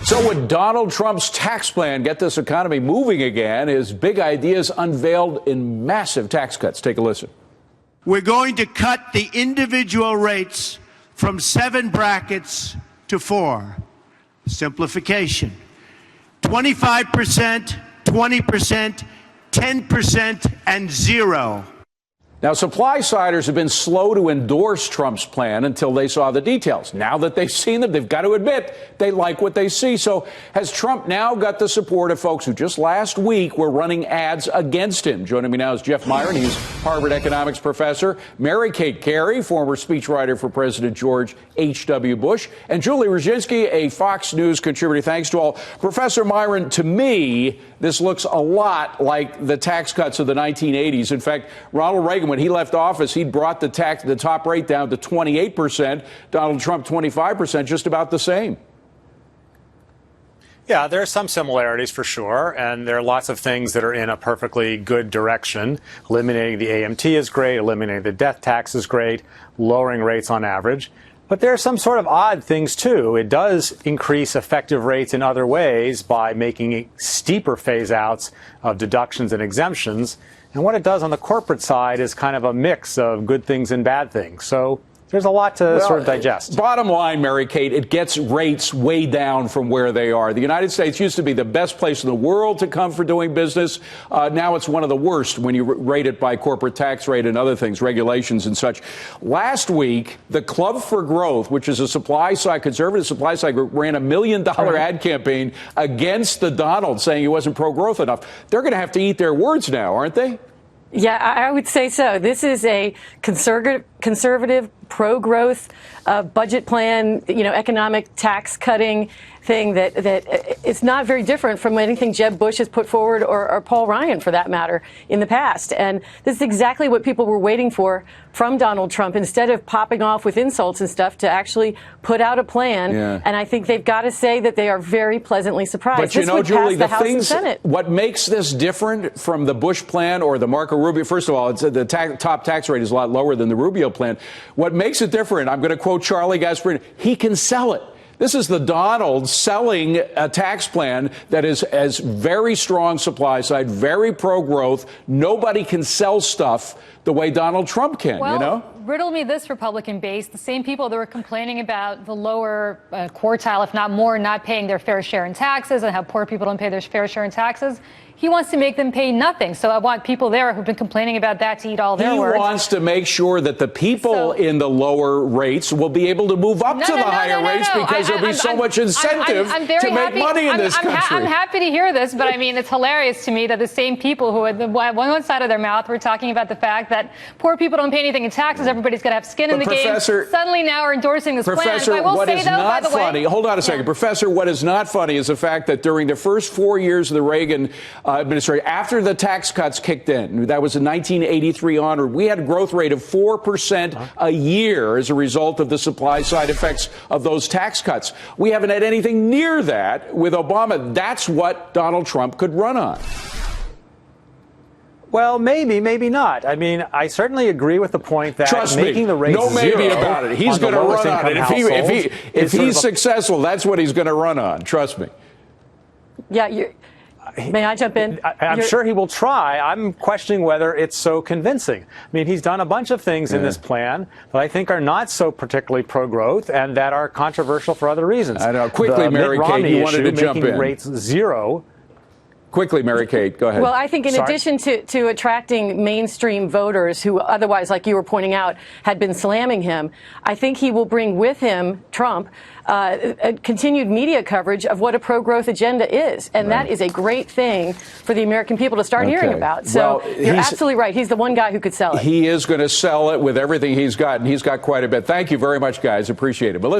So would Donald Trump's tax plan get this economy moving again? His big ideas unveiled in massive tax cuts. Take a listen. We're going to cut the individual rates from 7 brackets to 4. Simplification. 25%, 20%, 10%, and 0. Now, supply-siders have been slow to endorse Trump's plan until they saw the details. Now that they've seen them, they've got to admit they like what they see. So has Trump now got the support of folks who just last week were running ads against him? Joining me now is Jeff Miron. He's Harvard economics professor. Mary Kate Cary, former speechwriter for President George H.W. Bush. And Julie Roginsky, a Fox News contributor. Thanks to all. Professor Miron, to me, this looks a lot like the tax cuts of the 1980s. In fact, Ronald Reagan, when he left office, he brought the top rate down to 28%. Donald Trump, 25%, just about the same. Yeah, there are some similarities for sure, and there are lots of things that are in a perfectly good direction. Eliminating the AMT is great, eliminating the death tax is great, lowering rates on average. But there are some sort of odd things, too. It does increase effective rates in other ways by making steeper phase-outs of deductions and exemptions. And what it does on the corporate side is kind of a mix of good things and bad things. So there's a lot to sort of digest. Bottom line, Mary Kate, it gets rates way down from where they are. The United States used to be the best place in the world to come for doing business. Now it's one of the worst when you rate it by corporate tax rate and other things, regulations and such. Last week, the Club for Growth, which is a conservative supply side group, ran $1 million ad campaign against the Donald, saying he wasn't pro-growth enough. They're going to have to eat their words now, aren't they? Yeah, I would say so. This is a conservative pro-growth budget plan, economic tax cutting thing that it's not very different from anything Jeb Bush has put forward or Paul Ryan, for that matter, in the past. And this is exactly what people were waiting for from Donald Trump, instead of popping off with insults and stuff, to actually put out a plan. Yeah. And I think they've got to say that they are very pleasantly surprised. But Julie, what makes this different from the Bush plan or the Marco Rubio? First of all, the top tax rate is a lot lower than the Rubio plan. What makes it different, I'm going to quote Charlie Gasparini, he can sell it. This is the Donald selling a tax plan that has very strong supply side, very pro-growth. Nobody can sell stuff the way Donald Trump can, Riddle me this, Republican base, the same people that were complaining about the lower quartile, if not more, not paying their fair share in taxes and how poor people don't pay their fair share in taxes. He wants to make them pay nothing. So I want people there who've been complaining about that to eat all their words. He wants to make sure that the people in the lower rates will be able to move up to the higher rates because there'll be so much incentive to make money in this country. I'm happy to hear this, but I mean, it's hilarious to me that the same people who at one side of their mouth were talking about the fact that poor people don't pay anything in taxes, everybody's going to have skin in the game, suddenly now are endorsing this plan. Professor, what is not funny, hold on a second. Professor, what is not funny is the fact that during the first 4 years of the Reagan administration, after the tax cuts kicked in, that was in 1983 onward, we had a growth rate of 4% a year as a result of the supply side effects of those tax cuts. We haven't had anything near that with Obama. That's what Donald Trump could run on. Well, maybe not. I mean, I certainly agree with the point that making the rates no maybe about it. He's going to run on it. If he's successful, that's what he's going to run on. Trust me. Yeah, may I jump in? I'm sure he will try. I'm questioning whether it's so convincing. I mean, he's done a bunch of things in this plan that I think are not so particularly pro-growth and that are controversial for other reasons. I know. Quickly, Mary Kate, you wanted to jump in. Making rates zero. Quickly, Mary Kate, go ahead. Well, I think in addition to attracting mainstream voters who otherwise, like you were pointing out, had been slamming him, I think he will bring with him, Trump, a continued media coverage of what a pro-growth agenda is. And that is a great thing for the American people to start hearing about. So you're absolutely right. He's the one guy who could sell it. He is going to sell it with everything he's got, and he's got quite a bit. Thank you very much, guys. Appreciate it. Melissa.